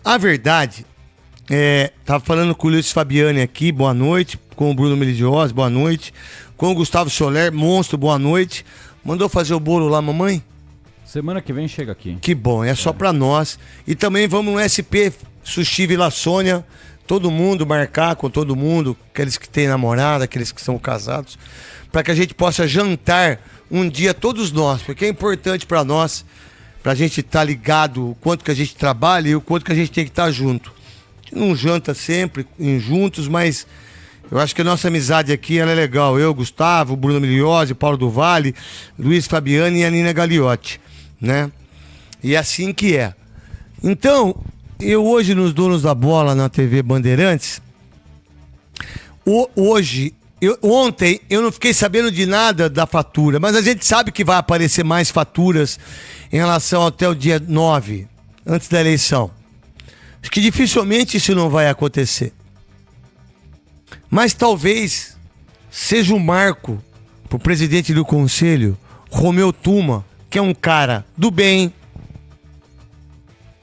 A verdade, tava falando com o Luiz Fabiani aqui, boa noite, com o Bruno Melidiosi, boa noite, com o Gustavo Soler, monstro, boa noite. Mandou fazer o bolo lá, mamãe? Semana que vem chega aqui. Que bom, é só pra nós. E também vamos no SP Sushi Vila Sônia, todo mundo marcar com todo mundo, aqueles que têm namorada, aqueles que são casados, para que a gente possa jantar um dia todos nós, porque é importante pra nós, pra gente estar ligado o quanto que a gente trabalha e o quanto que a gente tem que estar junto. A gente não janta sempre juntos, mas eu acho que a nossa amizade aqui ela é legal. Eu, Gustavo, Bruno Melidiosi, Paulo do Vale, Luiz Fabiani e a Nina Gagliotti, né? E é assim que é. Então, eu hoje nos Donos da Bola na TV Bandeirantes, ontem eu não fiquei sabendo de nada da fatura, mas a gente sabe que vai aparecer mais faturas em relação até o dia 9, antes da eleição. Acho que dificilmente isso não vai acontecer. Mas talvez seja um marco para o presidente do conselho, Romeu Tuma, que é um cara do bem,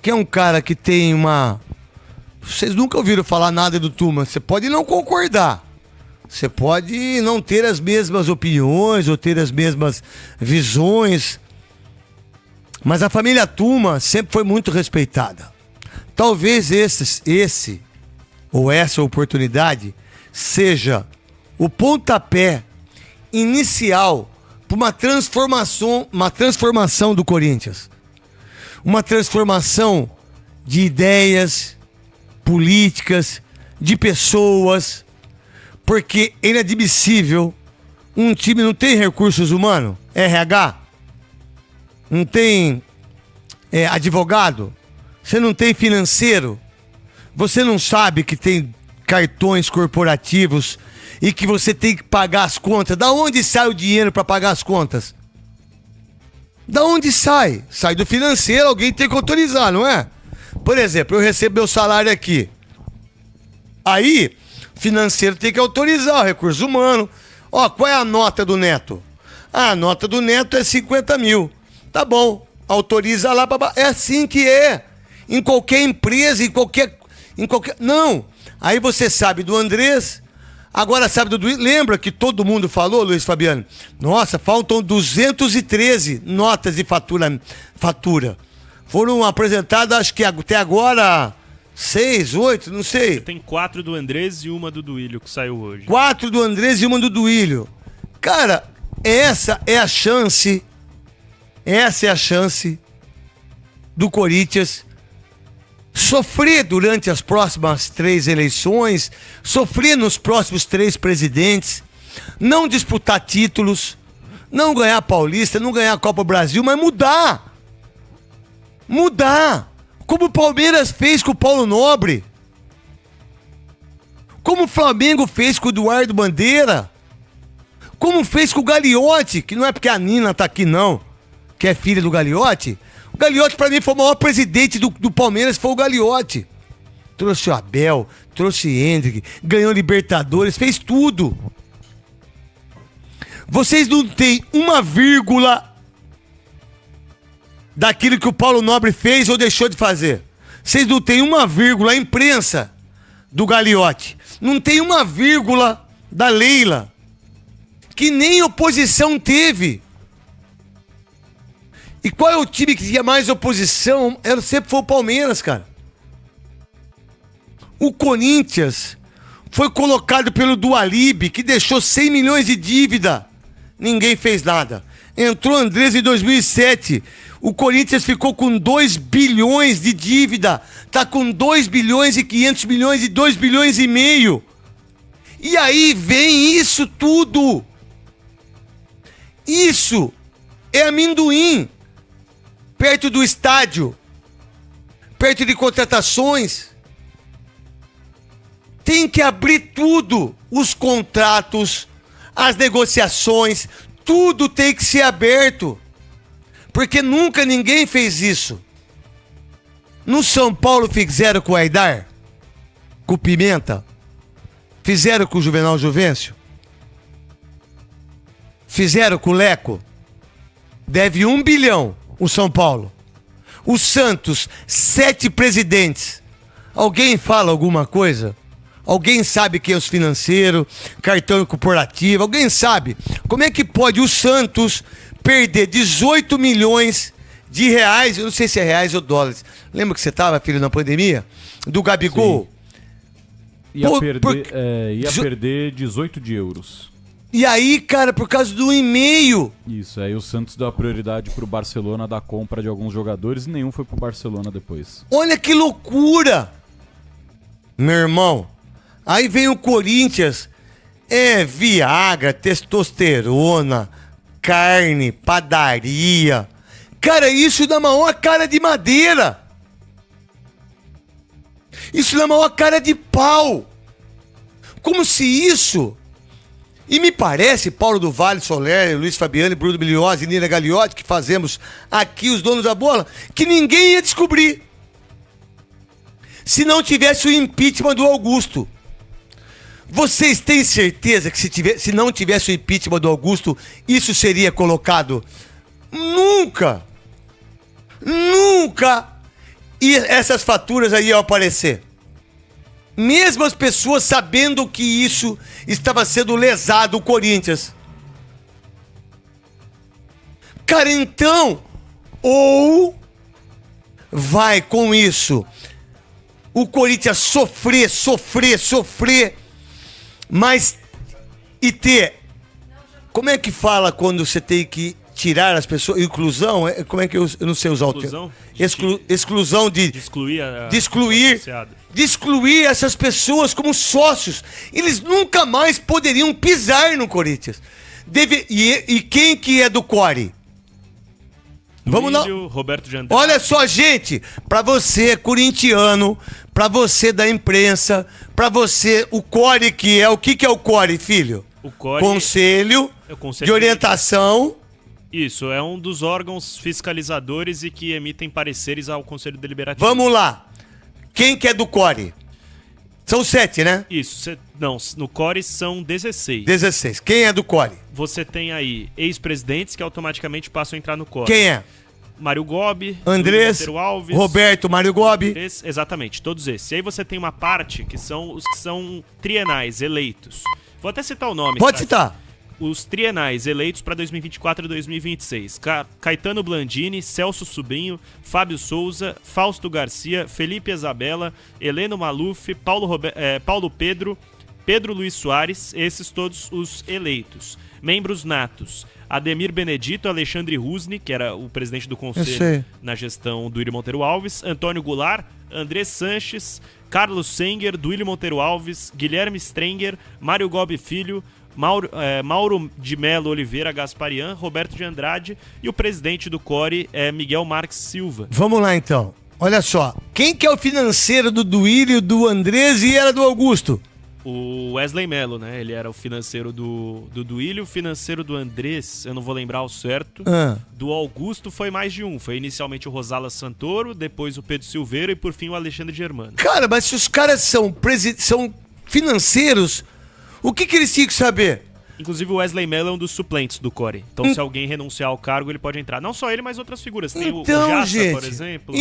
que é um cara que tem uma... Vocês nunca ouviram falar nada do Tuma, você pode não concordar, você pode não ter as mesmas opiniões ou ter as mesmas visões, mas a família Tuma sempre foi muito respeitada. Talvez esse ou essa oportunidade seja o pontapé inicial para uma transformação do Corinthians. Uma transformação de ideias políticas, de pessoas, porque é inadmissível um time não tem recursos humanos, RH, não tem advogado, você não tem financeiro, você não sabe que tem cartões corporativos e que você tem que pagar as contas. Da onde sai o dinheiro para pagar as contas? Da onde sai? Sai do financeiro, alguém tem que autorizar, não é? Por exemplo, eu recebo meu salário aqui. Aí, o financeiro tem que autorizar o recurso humano. Ó, qual é a nota do Neto? A nota do Neto é 50 mil. Tá bom, autoriza lá. É assim que é. Em qualquer empresa, em qualquer... Não. Aí você sabe do Andrés, agora sabe do Duílio. Lembra que todo mundo falou, Luiz Fabiano? Nossa, faltam 213 notas de fatura. Foram apresentadas, acho que até agora, 6, 8, não sei. Tem 4 do Andrés e uma do Duílio que saiu hoje. 4 do Andrés e uma do Duílio. Cara, essa é a chance do Corinthians sofrer durante as próximas 3 eleições, sofrer nos próximos 3 presidentes, não disputar títulos, não ganhar Paulista, não ganhar a Copa Brasil, mas mudar. Mudar. Como o Palmeiras fez com o Paulo Nobre. Como o Flamengo fez com o Eduardo Bandeira. Como fez com o Gagliotti, que não é porque a Nina tá aqui não, que é filha do Gagliotti. O Gagliotti, pra mim, foi o maior presidente do Palmeiras, foi o Gagliotti. Trouxe o Abel, trouxe o Hendrick, ganhou Libertadores, fez tudo. Vocês não têm uma vírgula daquilo que o Paulo Nobre fez ou deixou de fazer. Vocês não têm uma vírgula, a imprensa do Gagliotti. Não tem uma vírgula da Leila, que nem oposição teve. E qual é o time que tinha mais oposição? Sempre foi o Palmeiras, cara. O Corinthians foi colocado pelo Dualib, que deixou 100 milhões de dívida. Ninguém fez nada. Entrou Andrés em 2007. O Corinthians ficou com 2 bilhões de dívida. Tá com 2 bilhões e 500 milhões e 2 bilhões e meio. E aí vem isso tudo. Isso é amendoim. Perto do estádio, perto de contratações. Tem que abrir tudo, os contratos, as negociações, tudo tem que ser aberto, porque nunca ninguém fez isso. No São Paulo fizeram com o Aidar, com o Pimenta, fizeram com o Juvenal Juvencio, fizeram com o Leco, deve 1 bilhão. O São Paulo. O Santos, 7 presidentes. Alguém fala alguma coisa? Alguém sabe quem é os financeiros, cartão corporativo? Alguém sabe? Como é que pode o Santos perder 18 milhões de reais, eu não sei se é reais ou dólares. Lembra que você estava, filho, na pandemia? Do Gabigol? Sim. Ia perder 18 de euros. E aí, cara, por causa do e-mail. Isso, aí o Santos deu a prioridade pro Barcelona da compra de alguns jogadores e nenhum foi pro Barcelona depois. Olha que loucura! Meu irmão, aí vem o Corinthians, Viagra, testosterona, carne, padaria. Cara, isso dá maior cara de madeira. Isso dá maior cara de pau. Como se isso... E me parece, Paulo do Vale, Soler, Luiz Fabiano, Bruno Miliosi e Nina Gagliotti, que fazemos aqui os donos da bola, que ninguém ia descobrir. Se não tivesse o impeachment do Augusto. Vocês têm certeza que se não tivesse o impeachment do Augusto, isso seria colocado? Nunca! Nunca! E essas faturas aí iam aparecer. Mesmo as pessoas sabendo que isso estava sendo lesado o Corinthians. Cara, então, ou vai com isso o Corinthians sofrer, mas e ter... Como é que fala quando você tem que tirar as pessoas? Inclusão? Como é que eu não sei usar o termo? Exclusão de excluir essas pessoas como sócios. Eles nunca mais poderiam pisar no Corinthians. E quem que é do Core? Vamos lá. Roberto de Andrade. Olha só, gente, pra você corintiano, pra você da imprensa, pra você o Core que é, o que é o Core, filho? O Core Conselho de Orientação. Isso, é um dos órgãos fiscalizadores e que emitem pareceres ao Conselho Deliberativo. Vamos lá. Quem que é do Core? São 7, né? Isso, não, no Core são 16. 16. Quem é do Core? Você tem aí ex-presidentes que automaticamente passam a entrar no Core. Quem é? Mário Gobi, Andrés, Alves, Roberto, Mário Gobi. Exatamente, todos esses. E aí você tem uma parte que são os que são trienais, eleitos. Vou até citar o nome. Pode citar. Os trienais eleitos para 2024 e 2026. Caetano Blandini, Celso Sobrinho, Fábio Souza, Fausto Garcia, Felipe Isabella, Heleno Maluf, Paulo Pedro, Pedro Luiz Soares, esses todos os eleitos. Membros natos: Ademir Benedito, Alexandre Rusni, que era o presidente do conselho na gestão do Duílio Monteiro Alves, Antônio Goulart, André Sanches, Carlos Senger, Duílio Monteiro Alves, Guilherme Strenger, Mário Gobi Filho, Mauro de Melo Oliveira Gasparian, Roberto de Andrade, e o presidente do Core é Miguel Marques Silva. Vamos lá então. Olha só, quem que é o financeiro do Duílio, do Andrés e era do Augusto? O Wesley Melo, né? Ele era o financeiro do Duílio, o financeiro do Andrés, eu não vou lembrar o certo. Do Augusto foi mais de um. Foi inicialmente o Rosala Santoro, depois o Pedro Silveira e por fim o Alexandre Germano. Cara, mas se os caras são financeiros, o que eles tinham que saber? Inclusive o Wesley Melo é um dos suplentes do Core. Então se alguém renunciar ao cargo, ele pode entrar. Não só ele, mas outras figuras. Tem o Jassa, por exemplo.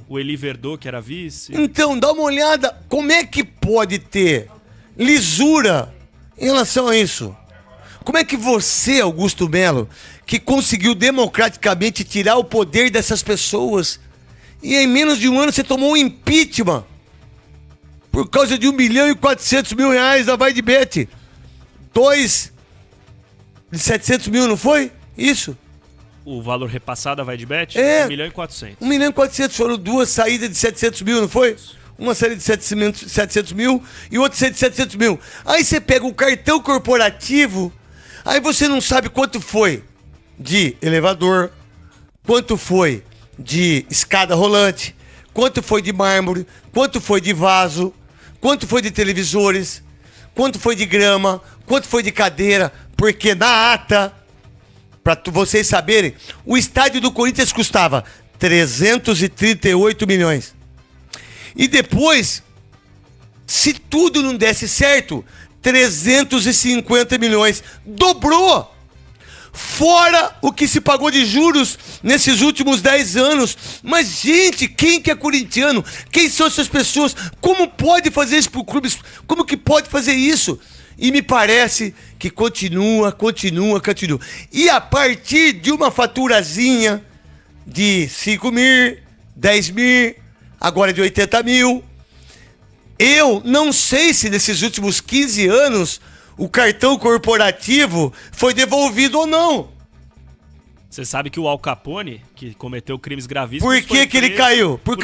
O Eli Verdot, que era vice. Então, dá uma olhada. Como é que pode ter lisura em relação a isso? Como é que você, Augusto Melo, que conseguiu democraticamente tirar o poder dessas pessoas, e em menos de um ano você tomou um impeachment por causa de 1.400.000 reais da Vai de Bet. 2 de 700 mil, não foi? Isso. O valor repassado da Vai de Bet? É. 1.400.000. 1.400.000, foram 2 saídas de 700 mil, não foi? Uma saída de 700 mil e outra saída de 700 mil. Aí você pega o cartão corporativo, aí você não sabe quanto foi de elevador, quanto foi de escada rolante, quanto foi de mármore, quanto foi de vaso, quanto foi de televisores, quanto foi de grama, quanto foi de cadeira, porque na ata, para vocês saberem, o estádio do Corinthians custava 338 milhões. E depois, se tudo não desse certo, 350 milhões. Dobrou! Fora o que se pagou de juros nesses últimos 10 anos. Mas, gente, quem que é corintiano? Quem são essas pessoas? Como pode fazer isso pro clube? Como que pode fazer isso? E me parece que continua. E a partir de uma faturazinha de 5 mil, 10 mil, agora de 80 mil, eu não sei se nesses últimos 15 anos o cartão corporativo foi devolvido ou não. Você sabe que o Al Capone, que cometeu crimes gravíssimos, Por que ele caiu? Por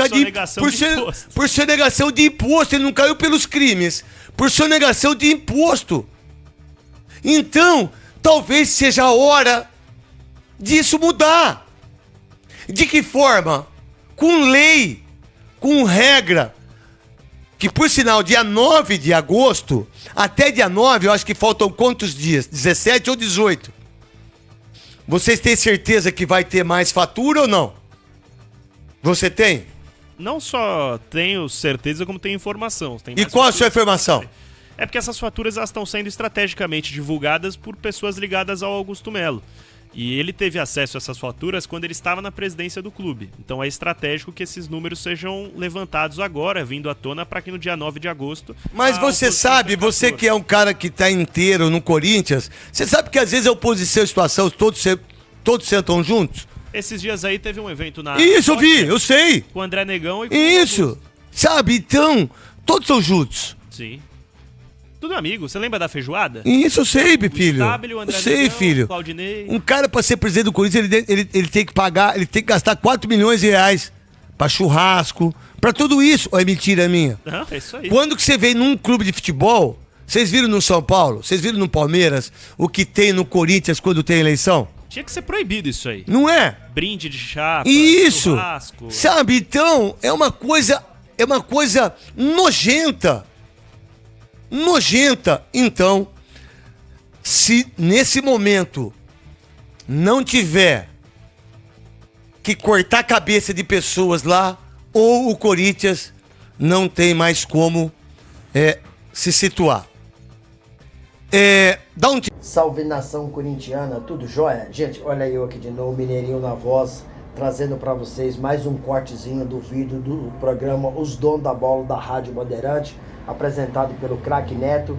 sonegação de imposto. Ele não caiu pelos crimes, por sonegação de imposto. Então, talvez seja a hora disso mudar. De que forma? Com lei, com regra. Que, por sinal, dia 9 de agosto, até dia 9, eu acho que faltam quantos dias? 17 ou 18? Vocês têm certeza que vai ter mais fatura ou não? Você tem? Não só tenho certeza, como tenho informação. Tem E qual a sua informação? É porque essas faturas elas estão sendo estrategicamente divulgadas por pessoas ligadas ao Augusto Melo. E ele teve acesso a essas faturas quando ele estava na presidência do clube. Então é estratégico que esses números sejam levantados agora, vindo à tona, para que no dia 9 de agosto... Mas você sabe, você que é um cara que está inteiro no Corinthians, você sabe que às vezes a oposição e a situação todos sentam juntos? Esses dias aí teve um evento na... Isso, eu vi, eu sei. Com o André Negão e com Isso, o Augusto. sabe, então, todos são juntos. Sim. Tudo amigo. Você lembra da feijoada? Isso eu sei, filho. Stabile, o André Eu sei, Negão, filho. o Claudinei. Um cara pra ser presidente do Corinthians, ele tem que pagar, ele tem que gastar 4 milhões de reais pra churrasco, pra tudo isso. Ou é mentira minha? Não, é isso aí. Quando que você vem num clube de futebol, vocês viram no São Paulo, vocês viram no Palmeiras, o que tem no Corinthians quando tem eleição? Tinha que ser proibido isso aí. Não é? Brinde de chapa, Isso! churrasco. Sabe, então, é uma coisa nojenta. Então, se nesse momento não tiver que cortar a cabeça de pessoas lá, ou o Corinthians não tem mais como se situar. Dá um Salve nação corintiana, tudo jóia? Gente, olha eu aqui de novo, Mineirinho na voz, trazendo para vocês mais um cortezinho do vídeo do programa Os Donos da Bola da Rádio Bandeirante, apresentado pelo Craque Neto.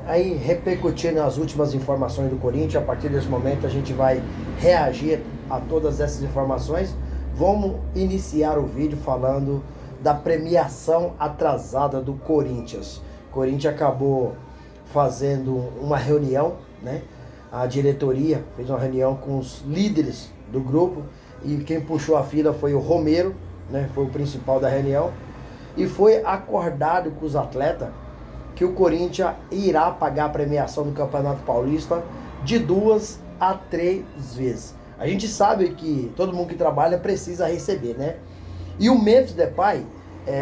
Aí repercutindo as últimas informações do Corinthians. A partir desse momento a gente vai reagir a todas essas informações. Vamos iniciar o vídeo falando da premiação atrasada do Corinthians. O Corinthians acabou fazendo uma reunião, né? A diretoria fez uma reunião com os líderes do grupo e quem puxou a fila foi o Romero, né? Foi o principal da reunião. E foi acordado com os atletas que o Corinthians irá pagar a premiação do Campeonato Paulista de 2 a 3 vezes. A gente sabe que todo mundo que trabalha precisa receber, né? E o Memphis Depay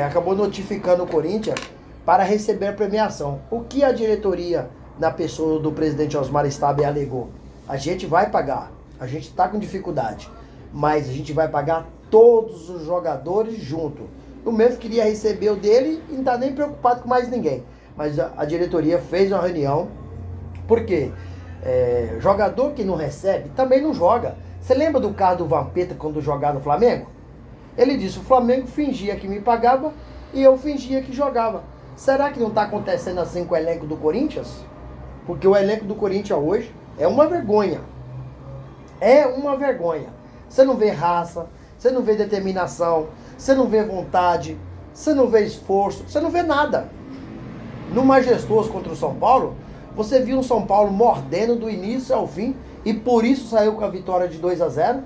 acabou notificando o Corinthians para receber a premiação. O que a diretoria, na pessoa do presidente Osmar Stabile, alegou? A gente vai pagar, a gente está com dificuldade, mas a gente vai pagar todos os jogadores junto. O Memphis queria receber o dele e não está nem preocupado com mais ninguém. Mas a diretoria fez uma reunião, porque jogador que não recebe também não joga. Você lembra do caso do Vampeta quando jogava no Flamengo? Ele disse, o Flamengo fingia que me pagava e eu fingia que jogava. Será que não está acontecendo assim com o elenco do Corinthians? Porque o elenco do Corinthians hoje é uma vergonha. É uma vergonha. Você não vê raça, você não vê determinação, você não vê vontade, você não vê esforço, você não vê nada. No Majestoso contra o São Paulo, você viu um São Paulo mordendo do início ao fim e por isso saiu com a vitória de 2 a 0.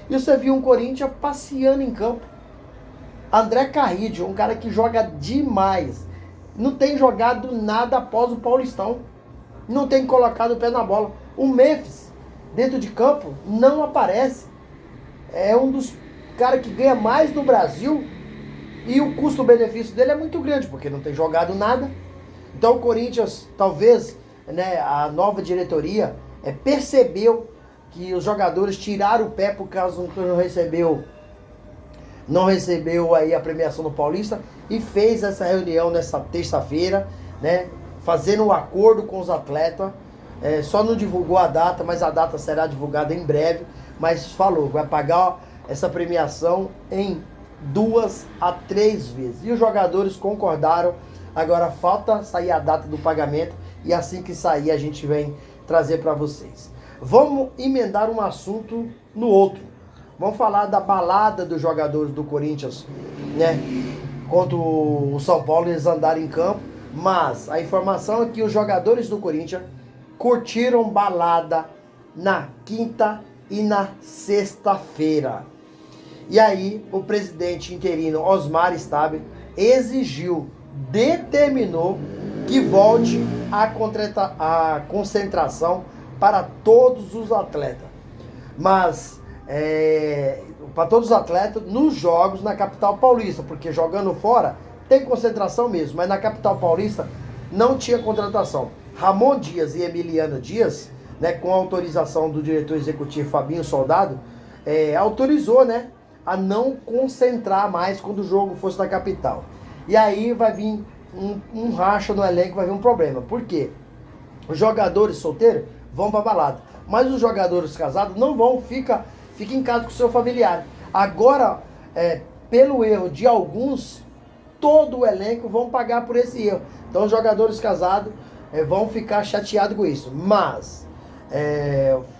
E você viu um Corinthians passeando em campo. André Carrillo, um cara que joga demais, não tem jogado nada após o Paulistão. Não tem colocado o pé na bola. O Memphis, dentro de campo, não aparece. É um dos caras que ganha mais do Brasil e o custo-benefício dele é muito grande, porque não tem jogado nada. Então o Corinthians, talvez, né, a nova diretoria percebeu que os jogadores tiraram o pé por causa que não recebeu aí a premiação do Paulista e fez essa reunião nessa terça-feira, né, fazendo um acordo com os atletas Só não divulgou a data, mas a data será divulgada em breve. Mas falou, vai pagar essa premiação em 2 a 3 vezes. E os jogadores concordaram. Agora falta sair a data do pagamento. E assim que sair a gente vem trazer para vocês. Vamos emendar um assunto no outro. Vamos falar da balada dos jogadores do Corinthians, né? Contra o São Paulo, eles andaram em campo. Mas a informação é que os jogadores do Corinthians curtiram balada na quinta e na sexta-feira. E aí o presidente interino Osmar Stabile determinou que volte a concentração para todos os atletas. Mas para todos os atletas nos jogos na capital paulista, porque jogando fora tem concentração mesmo, mas na capital paulista não tinha contratação. Ramon Dias e Emiliano Dias, né, com a autorização do diretor executivo Fabinho Soldado, autorizou, né, a não concentrar mais quando o jogo fosse na capital. E aí vai vir um racha no elenco, vai vir um problema. Por quê? Os jogadores solteiros vão para balada, mas os jogadores casados não vão, fica em casa com o seu familiar. Agora, pelo erro de alguns, todo o elenco vão pagar por esse erro. Então os jogadores casados vão ficar chateados com isso. Mas,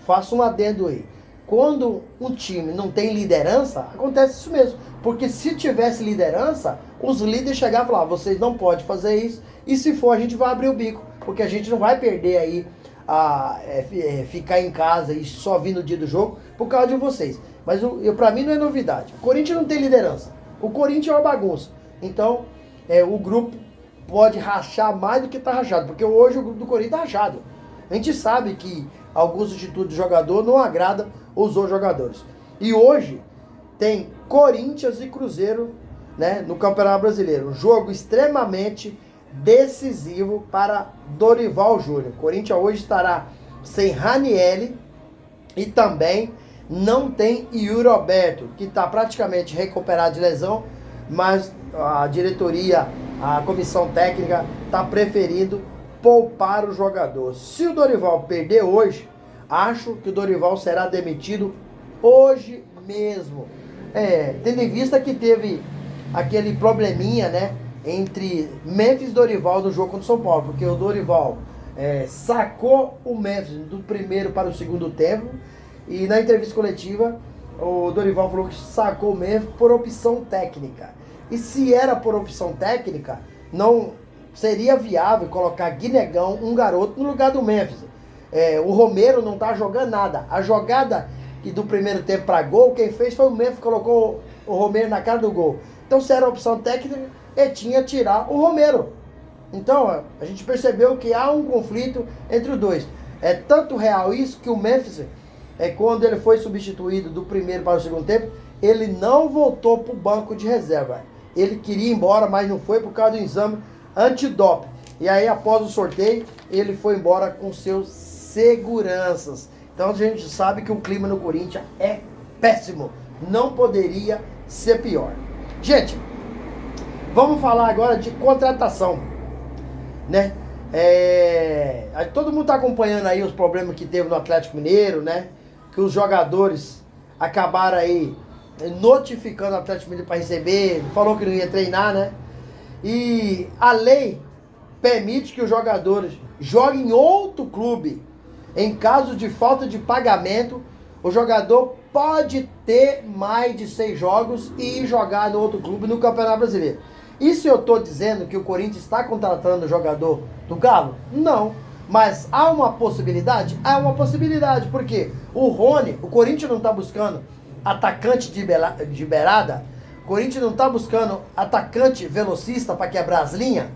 faço um adendo aí. Quando um time não tem liderança, acontece isso mesmo. Porque se tivesse liderança, os líderes chegavam e falavam, vocês não podem fazer isso. E se for, a gente vai abrir o bico. Porque a gente não vai perder aí, ficar em casa e só vir no dia do jogo por causa de vocês. Mas pra mim não é novidade. O Corinthians não tem liderança. O Corinthians é uma bagunça. Então, o grupo pode rachar mais do que está rachado. Porque hoje o grupo do Corinthians está rachado. A gente sabe que alguns atitudes do jogador não agradam os outros jogadores. E hoje tem Corinthians e Cruzeiro, né, no Campeonato Brasileiro. Um jogo extremamente decisivo para Dorival Júnior. Corinthians hoje estará sem Ranieri e também não tem Yuri Alberto, que está praticamente recuperado de lesão, mas a diretoria, a comissão técnica está preferindo poupar o jogador. Se o Dorival perder hoje, acho que o Dorival será demitido hoje mesmo. Tendo em vista que teve aquele probleminha, né, entre Memphis e Dorival no jogo contra o São Paulo, porque o Dorival sacou o Memphis do primeiro para o segundo tempo, e na entrevista coletiva o Dorival falou que sacou o Memphis por opção técnica. E se era por opção técnica, não seria viável colocar Guinegão, um garoto, no lugar do Memphis. O Romero não tá jogando nada. A jogada do primeiro tempo para gol, quem fez foi o Memphis, colocou o Romero na cara do gol. Então, se era opção técnica, ele tinha que tirar o Romero. Então, a gente percebeu que há um conflito entre os dois. É tanto real isso que o Memphis, quando ele foi substituído do primeiro para o segundo tempo, ele não voltou para o banco de reserva. Ele queria ir embora, mas não foi por causa do exame antidoping. E aí, após o sorteio, ele foi embora com seus seguranças. Então a gente sabe que o clima no Corinthians é péssimo. Não poderia ser pior. Gente, vamos falar agora de contratação, né? Todo mundo está acompanhando aí os problemas que teve no Atlético Mineiro, né? Que os jogadores acabaram aí notificando o Atlético Mineiro para receber, falou que não ia treinar, né? E a lei permite que os jogadores joguem em outro clube. Em caso de falta de pagamento, o jogador pode ter mais de 6 jogos e jogar no outro clube no Campeonato Brasileiro. E se eu estou dizendo que o Corinthians está contratando o jogador do Galo? Não. Mas há uma possibilidade? Há uma possibilidade. Porque o Rony, o Corinthians não está buscando atacante de beirada, o Corinthians não está buscando atacante velocista para quebrar as linhas.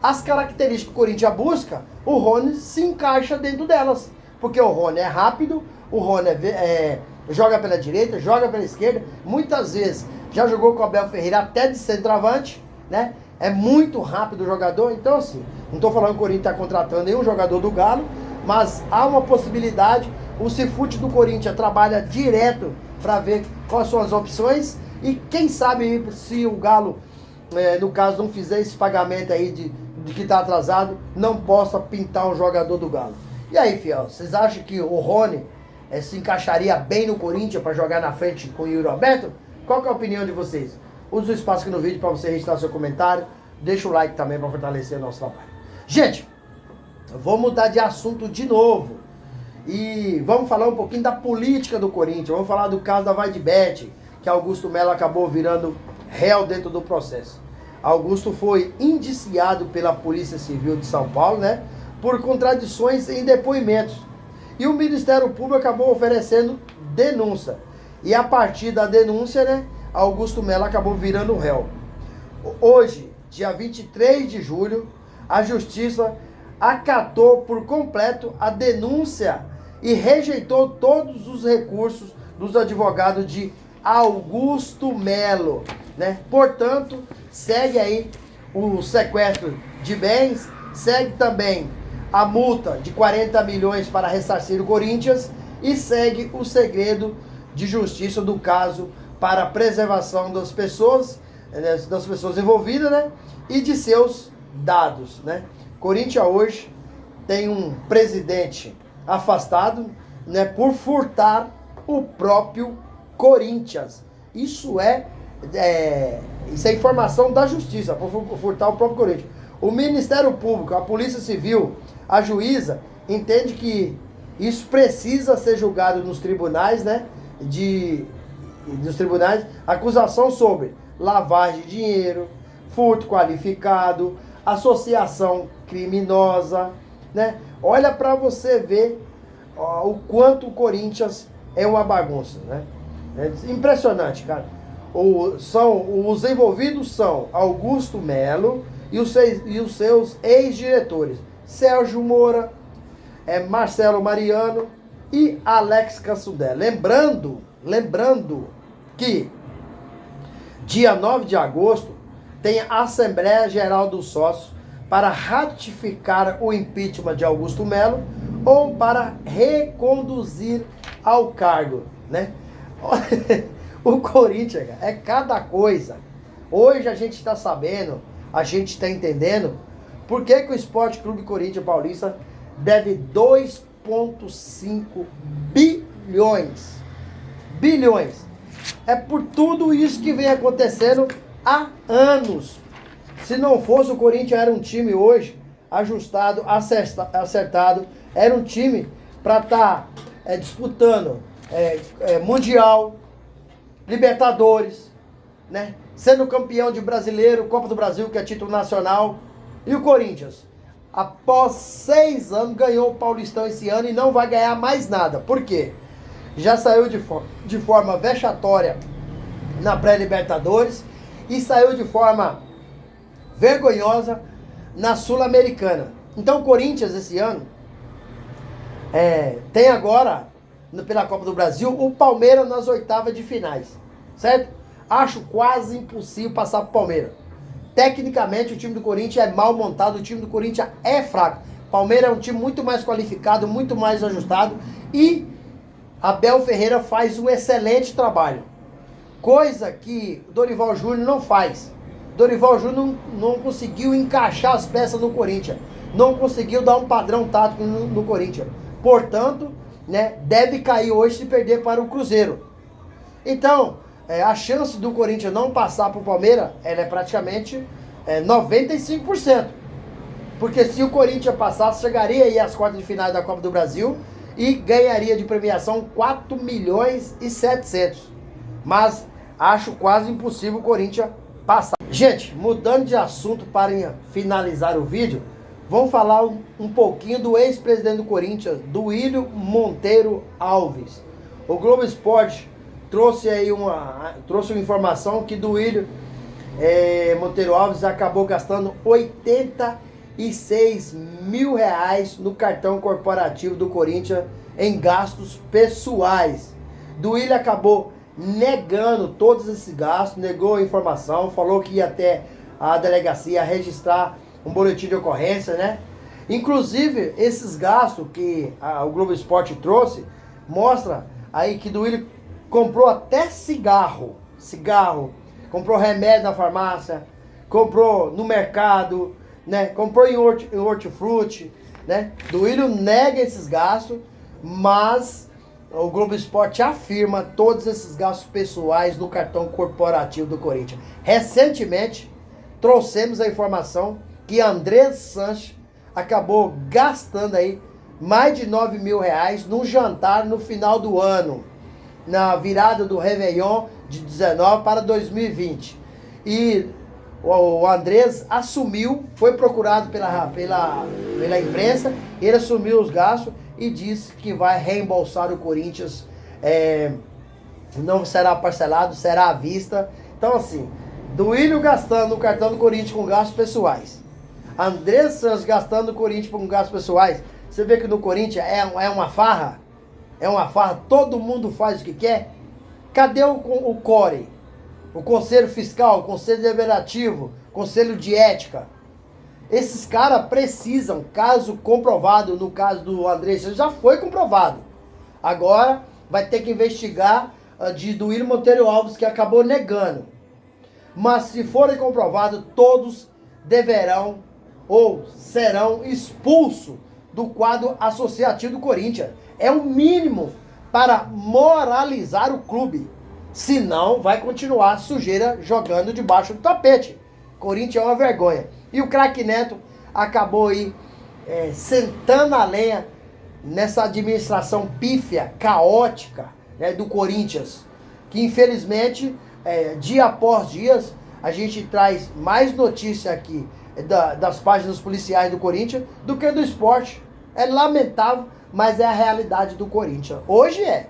As características que o Corinthians busca, o Rony se encaixa dentro delas. Porque o Rony é rápido, o Rony joga pela direita, joga pela esquerda. Muitas vezes já jogou com o Abel Ferreira até de centroavante, né? É muito rápido o jogador. Então, assim, não estou falando que o Corinthians está contratando nenhum jogador do Galo, mas há uma possibilidade. O Cifute do Corinthians trabalha direto para ver quais são as opções. E quem sabe se o Galo, no caso, não fizer esse pagamento aí de que está atrasado, não possa pintar um jogador do Galo. E aí, fiel, vocês acham que o Rony se encaixaria bem no Corinthians para jogar na frente com o Yuri Alberto? Qual que é a opinião de vocês? Use o espaço aqui no vídeo para você registrar seu comentário. Deixa o like também para fortalecer o nosso trabalho. Gente, vou mudar de assunto de novo. E vamos falar um pouquinho da política do Corinthians. Vamos falar do caso da Vaidbet, que Augusto Melo acabou virando réu dentro do processo. Augusto foi indiciado pela Polícia Civil de São Paulo, né, por contradições em depoimentos. E o Ministério Público acabou oferecendo denúncia. E a partir da denúncia, né, Augusto Melo acabou virando réu. Hoje, dia 23 de julho, a Justiça acatou por completo a denúncia e rejeitou todos os recursos dos advogados de Augusto Melo, né? Portanto, segue aí o sequestro de bens, segue também a multa de 40 milhões para ressarcir o Corinthians e segue o segredo de justiça do caso para a preservação das pessoas envolvidas, né? E de seus dados, né? Corinthians hoje tem um presidente afastado, né, por furtar o próprio Corinthians. Isso é informação da Justiça, por furtar o próprio Corinthians. O Ministério Público, a Polícia Civil, a juíza, entende que isso precisa ser julgado nos tribunais, né? Nos tribunais, acusação sobre lavagem de dinheiro, furto qualificado, associação criminosa, né? Olha para você ver o quanto o Corinthians é uma bagunça, né? É impressionante, cara. Os envolvidos são Augusto Melo e os seus ex-diretores, Sérgio Moura, Marcelo Mariano e Alex Cassudé. Lembrando que dia 9 de agosto tem a Assembleia Geral dos Sócios para ratificar o impeachment de Augusto Melo ou para reconduzir ao cargo, né? O Corinthians é cada coisa. Hoje a gente está sabendo, a gente está entendendo por que o Esporte Clube Corinthians Paulista deve 2,5 bilhões. É por tudo isso que vem acontecendo há anos. Se não fosse o Corinthians, era um time hoje ajustado, acertado. Era um time para estar disputando Mundial, Libertadores, né? Sendo campeão de Brasileiro, Copa do Brasil, que é título nacional. E o Corinthians, após 6 anos, ganhou o Paulistão esse ano e não vai ganhar mais nada. Por quê? Já saiu de forma vexatória na pré-Libertadores e saiu de forma vergonhosa na Sul-Americana. Então o Corinthians esse ano tem agora, pela Copa do Brasil, o Palmeiras nas oitavas de finais, certo? Acho quase impossível passar pro Palmeiras. Tecnicamente o time do Corinthians é mal montado, o time do Corinthians é fraco. Palmeiras é um time muito mais qualificado, muito mais ajustado e Abel Ferreira faz um excelente trabalho. Coisa que Dorival Júnior não faz. Dorival Júnior não conseguiu encaixar as peças no Corinthians. Não conseguiu dar um padrão tático no Corinthians. Portanto, né, deve cair hoje se perder para o Cruzeiro. Então, a chance do Corinthians não passar para o Palmeiras, ela é praticamente 95%. Porque se o Corinthians passasse, chegaria aí às quartas de final da Copa do Brasil e ganharia de premiação 4 milhões e 700. Mas acho quase impossível o Corinthians passar. Gente, mudando de assunto para finalizar o vídeo, vamos falar um pouquinho do ex-presidente do Corinthians, Duílio Monteiro Alves. O Globo Esporte trouxe aí uma informação que Duílio Monteiro Alves acabou gastando 86 mil reais no cartão corporativo do Corinthians em gastos pessoais. Duílio acabou negando todos esses gastos, negou a informação, falou que ia até a delegacia registrar um boletim de ocorrência, né? Inclusive, esses gastos que o Globo Esporte trouxe, mostra aí que Duílio comprou até cigarro, comprou remédio na farmácia, comprou no mercado, né? Comprou em hortifruti, né? Duílio nega esses gastos, mas o Globo Esporte afirma todos esses gastos pessoais no cartão corporativo do Corinthians. Recentemente, trouxemos a informação que Andrés Sanches acabou gastando aí mais de 9 mil reais num jantar no final do ano, na virada do Réveillon de 19 para 2020. E o Andrés assumiu, foi procurado pela imprensa, ele assumiu os gastos e disse que vai reembolsar o Corinthians, não será parcelado, será à vista. Então assim, Duílio gastando o cartão do Corinthians com gastos pessoais, Andrés Sanches gastando o Corinthians com gastos pessoais. Você vê que no Corinthians é uma farra, todo mundo faz o que quer. Cadê o CORE? O Conselho Fiscal, o Conselho Deliberativo, Conselho de Ética. Esses caras precisam, caso comprovado, no caso do Andrés Sanches, já foi comprovado. Agora vai ter que investigar de Duílio Monteiro Alves, que acabou negando. Mas se forem comprovados, todos deverão ou serão expulsos do quadro associativo do Corinthians. É o mínimo para moralizar o clube. Senão, vai continuar a sujeira jogando debaixo do tapete. Corinthians é uma vergonha. E o craque Neto acabou aí sentando a lenha nessa administração pífia, caótica, né, do Corinthians. Que infelizmente, dia após dia, a gente traz mais notícia aqui das páginas policiais do Corinthians do que do esporte. É lamentável, mas é a realidade do Corinthians. Hoje é.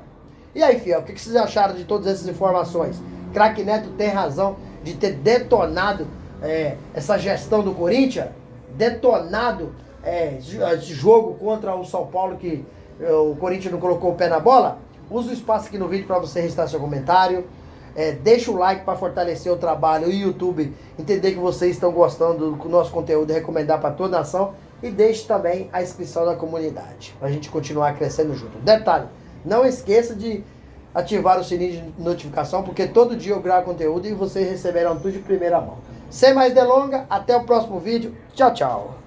E aí, fiel, o que vocês acharam de todas essas informações? Craque Neto tem razão de ter detonado essa gestão do Corinthians? Detonado esse jogo contra o São Paulo, que o Corinthians não colocou o pé na bola? Usa o espaço aqui no vídeo para você registrar seu comentário. Deixa o like para fortalecer o trabalho e o YouTube entender que vocês estão gostando do nosso conteúdo e recomendar para toda a nação. E deixe também a inscrição na comunidade, para a gente continuar crescendo junto. Detalhe, não esqueça de ativar o sininho de notificação, porque todo dia eu gravo conteúdo e vocês receberão tudo de primeira mão. Sem mais delongas, até o próximo vídeo. Tchau, tchau.